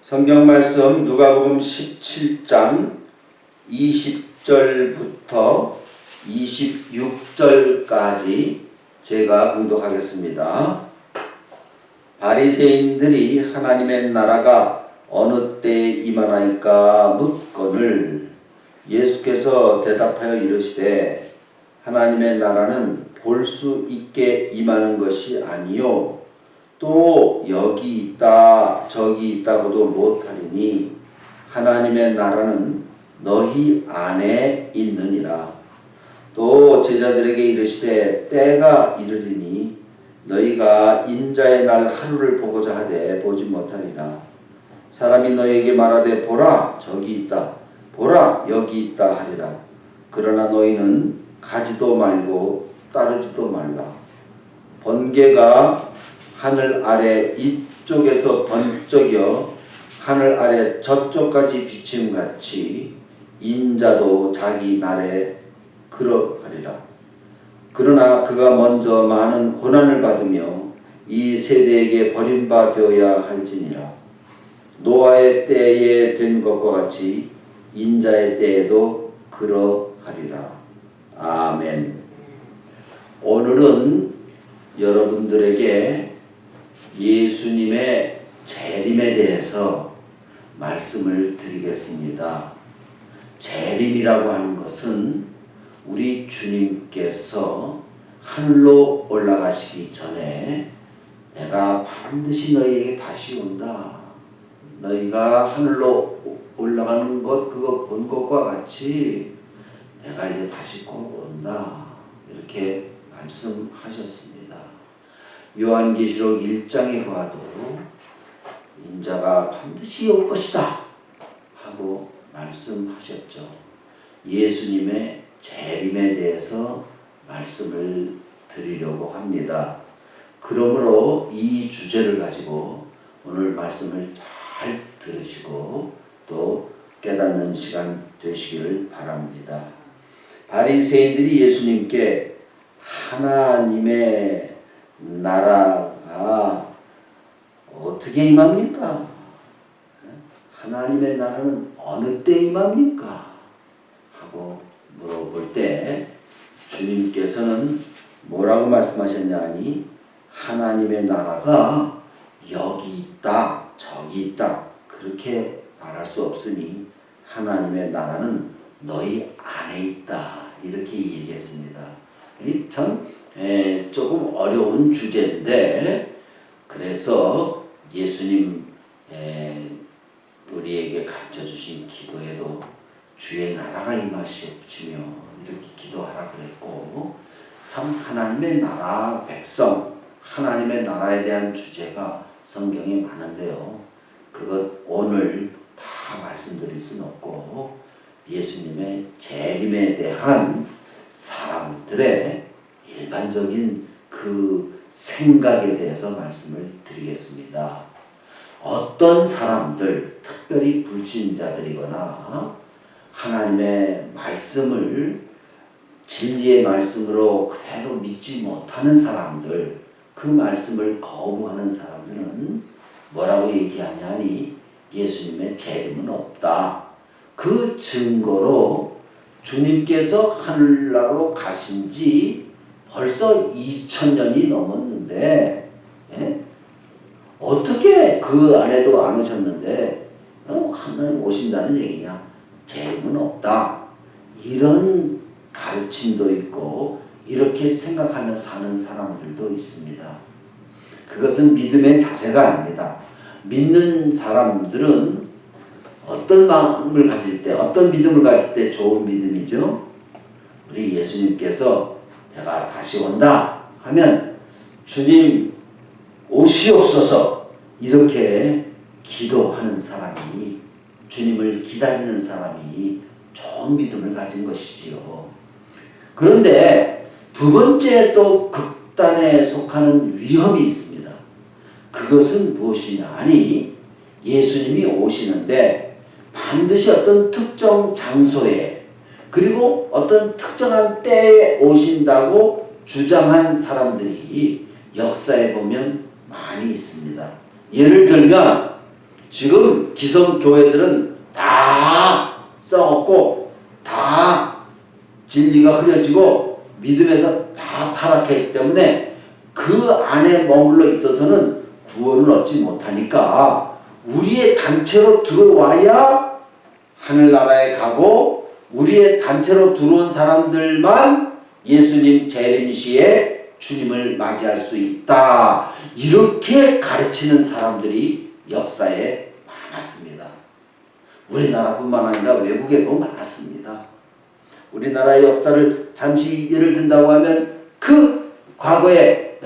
성경 말씀 누가복음 17장 20절부터 26절까지 제가 봉독하겠습니다. 바리새인들이 하나님의 나라가 어느 때에 임하나이까 묻거늘 예수께서 대답하여 이르시되 하나님의 나라는 볼 수 있게 임하는 것이 아니요 또 여기 있다 저기 있다고도 못하리니 하나님의 나라는 너희 안에 있느니라. 또 제자들에게 이르시되 때가 이르리니 너희가 인자의 날 하루를 보고자 하되 보지 못하리라. 사람이 너희에게 말하되 보라 저기 있다 보라 여기 있다 하리라. 그러나 너희는 가지도 말고 따르지도 말라. 번개가 하늘 아래 이쪽에서 번쩍여 하늘 아래 저쪽까지 비침같이 인자도 자기 날에 그러하리라. 그러나 그가 먼저 많은 고난을 받으며 이 세대에게 버림받아야 할지니라. 노아의 때에 된 것과 같이 인자의 때에도 그러하리라. 아멘. 오늘은 여러분들에게 예수님의 재림에 대해서 말씀을 드리겠습니다. 재림이라고 하는 것은 우리 주님께서 하늘로 올라가시기 전에 내가 반드시 너희에게 다시 온다. 너희가 하늘로 올라가는 것 그거 본 것과 같이 내가 이제 다시 꼭 온다. 이렇게 말씀하셨습니다. 요한계시록 1장에 봐도 인자가 반드시 올 것이다 하고 말씀하셨죠. 예수님의 재림에 대해서 말씀을 드리려고 합니다. 그러므로 이 주제를 가지고 오늘 말씀을 잘 들으시고 또 깨닫는 시간 되시기를 바랍니다. 바리새인들이 예수님께 하나님의 나라가 어떻게 임합니까? 하나님의 나라는 어느 때 임합니까? 하고 물어볼 때 주님께서는 뭐라고 말씀하셨냐니 하나님의 나라가 여기 있다 저기 있다 그렇게 말할 수 없으니 하나님의 나라는 너희 안에 있다 이렇게 얘기했습니다. 참 조금 어려운 주제인데 그래서 예수님 우리에게 가르쳐 주신 기도에도 주의 나라가 임하시옵시며 이렇게 기도하라 그랬고 참 하나님의 나라 백성 하나님의 나라에 대한 주제가 성경에 많은데요. 그것 오늘 다 말씀드릴 수는 없고 예수님의 재림에 대한 사람들의 일반적인 그 생각에 대해서 말씀을 드리겠습니다. 어떤 사람들, 특별히 불신자들이거나 하나님의 말씀을 진리의 말씀으로 그대로 믿지 못하는 사람들, 그 말씀을 거부하는 사람들은 뭐라고 얘기하냐니 예수님의 재림은 없다. 그 증거로 주님께서 하늘나라로 가신 지 벌써 2000년이 넘었는데 어떻게 그 안에도 안 오셨는데 하나님 오신다는 얘기냐? 재림은 없다. 이런 가르침도 있고 이렇게 생각하며 사는 사람들도 있습니다. 그것은 믿음의 자세가 아닙니다. 믿는 사람들은 어떤 마음을 가질 때 어떤 믿음을 가질 때 좋은 믿음이죠. 우리 예수님께서 내가 다시 온다 하면 주님 오시옵소서 이렇게 기도하는 사람이 주님을 기다리는 사람이 좋은 믿음을 가진 것이지요. 그런데 두 번째 또 극단에 속하는 위험이 있습니다. 그것은 무엇이냐 하니 예수님이 오시는데 반드시 어떤 특정 장소에 그리고 어떤 특정한 때에 오신다고 주장한 사람들이 역사에 보면 많이 있습니다. 예를 들면 지금 기성교회들은 다 썩었고 다 진리가 흐려지고 믿음에서 다 타락했기 때문에 그 안에 머물러 있어서는 구원을 얻지 못하니까 우리의 단체로 들어와야 하늘나라에 가고 우리의 단체로 들어온 사람들만 예수님 재림 시에 주님을 맞이할 수 있다. 이렇게 가르치는 사람들이 역사에 많았습니다. 우리나라뿐만 아니라 외국에도 많았습니다. 우리나라의 역사를 잠시 예를 든다고 하면 그 과거에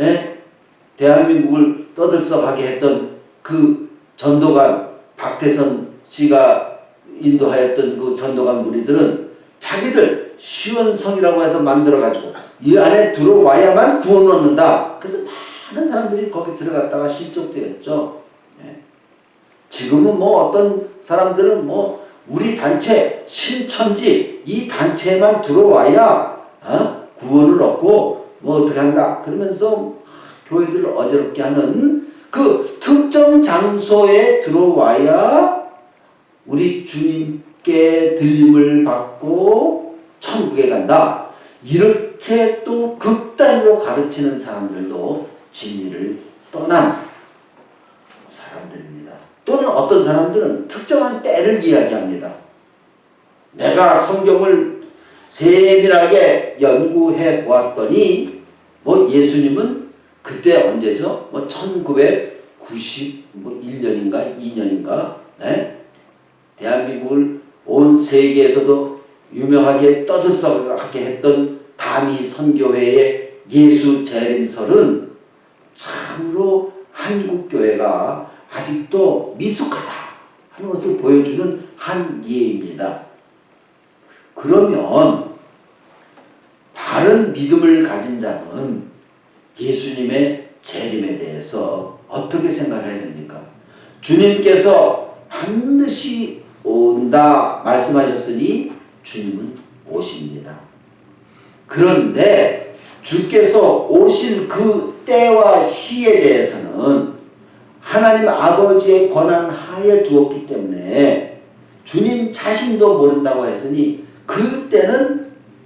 대한민국을 떠들썩하게 했던 그 전도관 박태선 씨가 인도하였던 그 전도관 무리들은 자기들 시원성이라고 해서 만들어가지고 이 안에 들어와야만 구원 얻는다. 그래서 많은 사람들이 거기 들어갔다가 실족되었죠. 지금은 뭐 어떤 사람들은 뭐 우리 단체 신천지 이 단체에만 들어와야 구원을 얻고 뭐 어떻게 한다 그러면서 교회들을 어지럽게 하는 그 특정 장소에 들어와야 우리 주님께 들림을 받고 천국에 간다. 이렇게 또 극단으로 가르치는 사람들도 진리를 떠난 사람들입니다. 또는 어떤 사람들은 특정한 때를 이야기합니다. 내가 성경을 세밀하게 연구해 보았더니 뭐 예수님은 그때 언제죠? 뭐 1991년인가 2년인가 대한민국을 온 세계에서도 유명하게 떠들썩하게 했던 다미 선교회의 예수 재림설은 참으로 한국교회가 아직도 미숙하다 하는 것을 보여주는 한 예입니다. 그러면 바른 믿음을 가진 자는 예수님의 재림에 대해서 어떻게 생각해야 됩니까? 주님께서 반드시 온다 말씀하셨으니 주님은 오십니다. 그런데 주께서 오실 그 때와 시에 대해서는 하나님 아버지의 권한 하에 두었기 때문에 주님 자신도 모른다고 했으니 그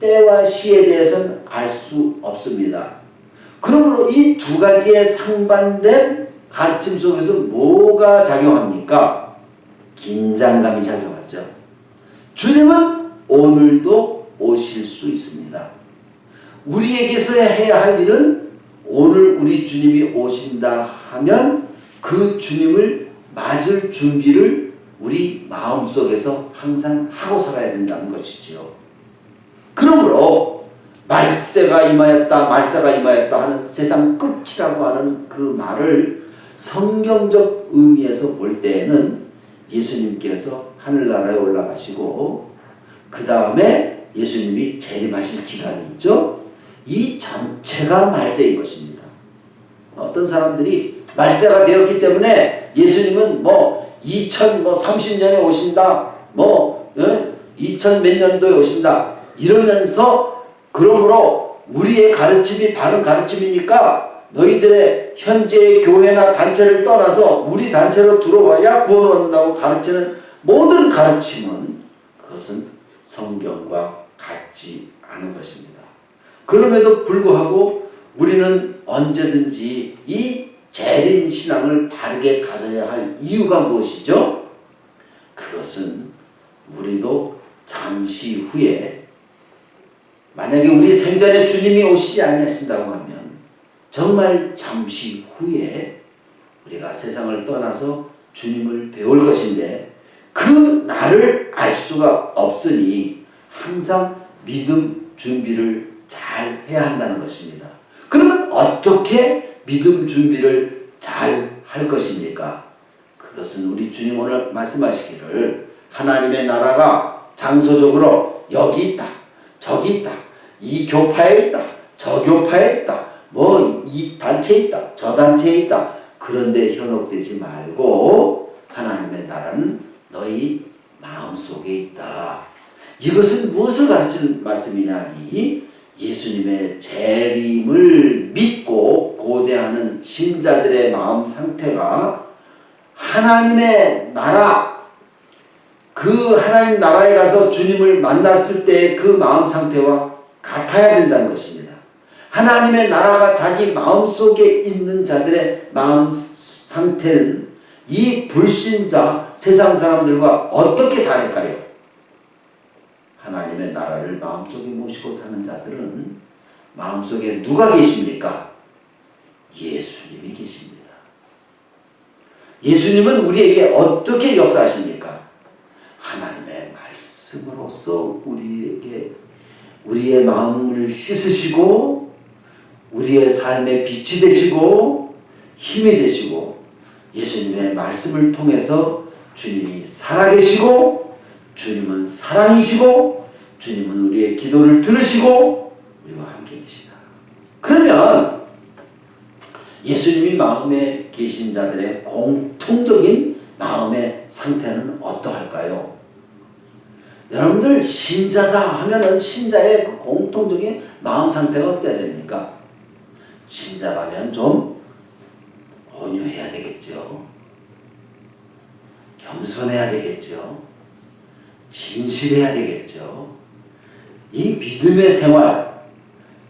때와 시에 대해서는 알 수 없습니다. 그러므로 이 두 가지의 상반된 가르침 속에서 뭐가 작용합니까? 긴장감이 작용하죠. 주님은 오늘도 오실 수 있습니다. 우리에게서 해야 할 일은 오늘 우리 주님이 오신다 하면 그 주님을 맞을 준비를 우리 마음속에서 항상 하고 살아야 된다는 것이지요. 그러므로 말세가 임하였다 하는 세상 끝이라고 하는 그 말을 성경적 의미에서 볼 때에는 예수님께서 하늘나라에 올라가시고 그 다음에 예수님이 재림하실 기간이 있죠. 이 전체가 말세인 것입니다. 어떤 사람들이 말세가 되었기 때문에 예수님은 뭐 2030년에 오신다, 2000 몇 년도에 오신다 이러면서 그러므로 우리의 가르침이 바른 가르침이니까 너희들의 현재의 교회나 단체를 떠나서 우리 단체로 들어와야 구원을 얻는다고 가르치는 모든 가르침은 그것은 성경과 같지 않은 것입니다. 그럼에도 불구하고 우리는 언제든지 이 재림 신앙을 바르게 가져야 할 이유가 무엇이죠? 그것은 우리도 잠시 후에 만약에 우리 생전에 주님이 오시지 아니하신다고 하면 정말 잠시 후에 우리가 세상을 떠나서 주님을 배울 것인데 그 날을 알 수가 없으니 항상 믿음 준비를 잘 해야 한다는 것입니다. 그러면 어떻게 믿음 준비를 잘 할 것입니까? 그것은 우리 주님 오늘 말씀하시기를 하나님의 나라가 장소적으로 여기 있다, 저기 있다, 이 교파에 있다, 저 교파에 있다, 뭐 이 단체에 있다, 저 단체에 있다. 그런데 현혹되지 말고 하나님의 나라는 너희 마음속에 있다. 이것은 무엇을 가르치는 말씀이냐니 예수님의 재림을 믿고 고대하는 신자들의 마음 상태가 하나님의 나라, 그 하나님 나라에 가서 주님을 만났을 때의 그 마음 상태와 같아야 된다는 것입니다. 하나님의 나라가 자기 마음속에 있는 자들의 마음 상태는 이 불신자 세상 사람들과 어떻게 다를까요? 하나님의 나라를 마음속에 모시고 사는 자들은 마음속에 누가 계십니까? 예수님이 계십니다. 예수님은 우리에게 어떻게 역사하십니까? 하나님의 말씀으로써 우리에게 우리의 마음을 씻으시고 우리의 삶의 빛이 되시고 힘이 되시고 예수님의 말씀을 통해서 주님이 살아계시고 주님은 사랑이시고 주님은 우리의 기도를 들으시고 우리와 함께 계시다. 그러면 예수님이 마음에 계신 자들의 공통적인 마음의 상태는 어떠할까요? 여러분들 신자다 하면은 신자의 그 공통적인 마음 상태가 어때야 됩니까? 신자라면 좀 온유해야 되겠죠. 겸손해야 되겠죠. 진실해야 되겠죠. 이 믿음의 생활,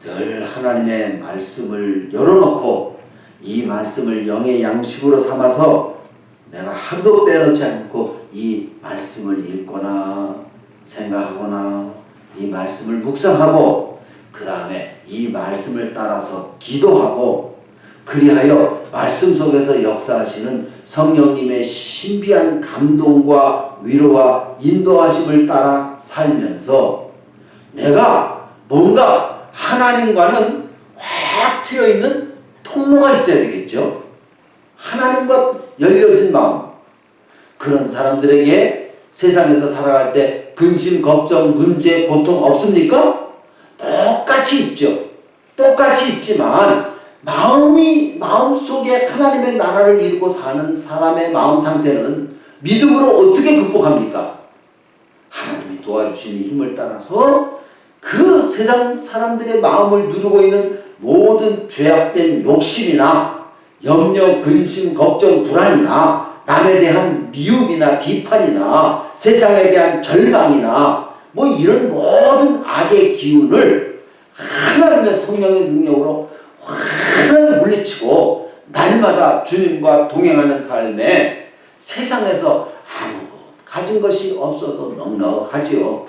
늘 하나님의 말씀을 열어놓고 이 말씀을 영의 양식으로 삼아서 내가 하루도 빼놓지 않고 이 말씀을 읽거나 생각하거나 이 말씀을 묵상하고 그 다음에 이 말씀을 따라서 기도하고 그리하여 말씀 속에서 역사하시는 성령님의 신비한 감동과 위로와 인도하심을 따라 살면서 내가 뭔가 하나님과는 확 트여있는 통로가 있어야 되겠죠. 하나님과 열려진 마음. 그런 사람들에게 세상에서 살아갈 때 근심, 걱정, 문제, 고통 없습니까? 똑같이 있죠. 똑같이 있지만 마음속에 하나님의 나라를 이루고 사는 사람의 마음 상태는 믿음으로 어떻게 극복합니까? 하나님이 도와주시는 힘을 따라서 그 세상 사람들의 마음을 누르고 있는 모든 죄악된 욕심이나 염려, 근심, 걱정, 불안이나 남에 대한 미움이나 비판이나 세상에 대한 절망이나 뭐 이런 모든 악의 기운을 하나님의 성령의 능력으로 환하게 물리치고 날마다 주님과 동행하는 삶에 세상에서 아무것도 가진 것이 없어도 넉넉하지요.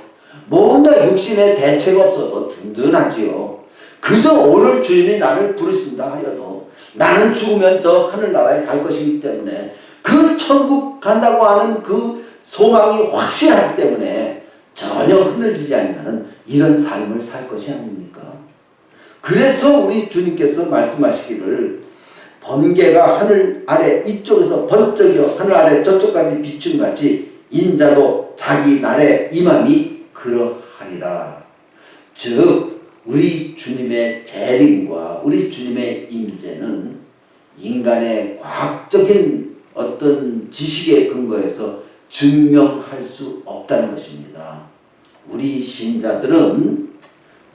뭔가 육신의 대책 없어도 든든하지요. 그저 오늘 주님이 나를 부르신다 하여도 나는 죽으면 저 하늘나라에 갈 것이기 때문에 그 천국 간다고 하는 그 소망이 확실하기 때문에 전혀 흔들리지 않는 이런 삶을 살 것이 아닙니까? 그래서 우리 주님께서 말씀하시기를 번개가 하늘 아래 이쪽에서 번쩍여 하늘 아래 저쪽까지 비춤같이 인자도 자기 날에 임함이 그러하리라. 즉 우리 주님의 재림과 우리 주님의 임재는 인간의 과학적인 어떤 지식에 근거해서 증명할 수 없다는 것입니다. 우리 신자들은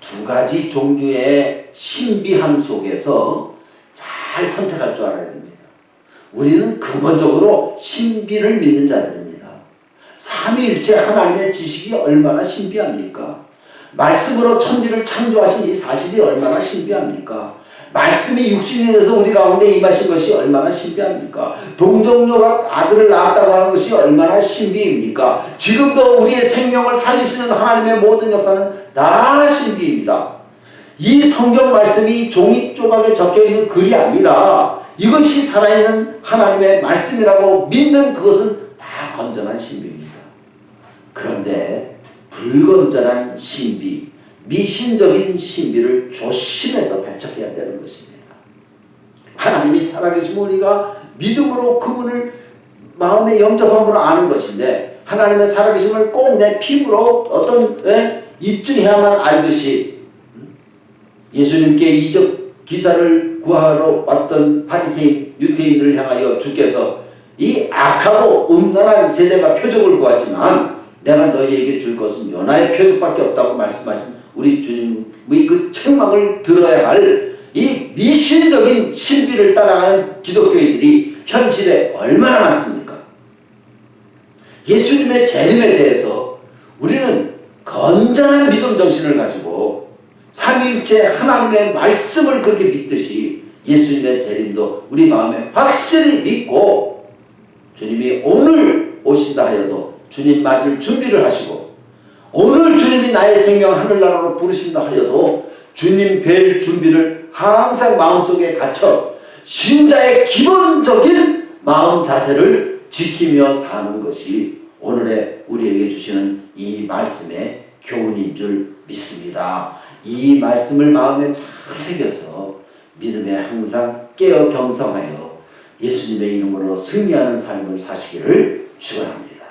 두 가지 종류의 신비함 속에서 잘 선택할 줄 알아야 됩니다. 우리는 근본적으로 신비를 믿는 자들입니다. 삼위일체 하나님의 지식이 얼마나 신비합니까? 말씀으로 천지를 창조하신 이 사실이 얼마나 신비합니까? 말씀이 육신이 돼서 우리 가운데 임하신 것이 얼마나 신비합니까? 동정녀가 아들을 낳았다고 하는 것이 얼마나 신비입니까? 지금도 우리의 생명을 살리시는 하나님의 모든 역사는 다 신비입니다. 이 성경 말씀이 종이 조각에 적혀있는 글이 아니라 이것이 살아있는 하나님의 말씀이라고 믿는 그것은 다 건전한 신비입니다. 그런데 불건전한 신비, 미신적인 신비를 조심해서 배척해야 되는 것입니다. 하나님이 살아계시면 우리가 믿음으로 그분을 마음의 영접함으로 아는 것인데 하나님의 살아계심을 꼭 내 피부로 어떤 입증해야만 알듯이 예수님께 이적 기사를 구하러 왔던 바리새인 유대인들을 향하여 주께서 이 악하고 음란한 세대가 표적을 구하지만 내가 너희에게 줄 것은 요나의 표적밖에 없다고 말씀하신 우리 주님의 그 책망을 들어야 할 이 미신적인 신비를 따라가는 기독교인들이 현실에 얼마나 많습니까? 예수님의 재림에 대해서 우리는 건전한 믿음 정신을 가지고 삼위일체 하나님의 말씀을 그렇게 믿듯이 예수님의 재림도 우리 마음에 확실히 믿고 주님이 오늘 오신다 하여도 주님 맞을 준비를 하시고 오늘 주님이 나의 생명 하늘나라로 부르신다 하여도 주님 뵐 준비를 항상 마음속에 갖춰 신자의 기본적인 마음 자세를 지키며 사는 것이 오늘의 우리에게 주시는 이 말씀의 교훈인 줄 믿습니다. 이 말씀을 마음에 잘 새겨서 믿음에 항상 깨어 경성하여 예수님의 이름으로 승리하는 삶을 사시기를 축원합니다.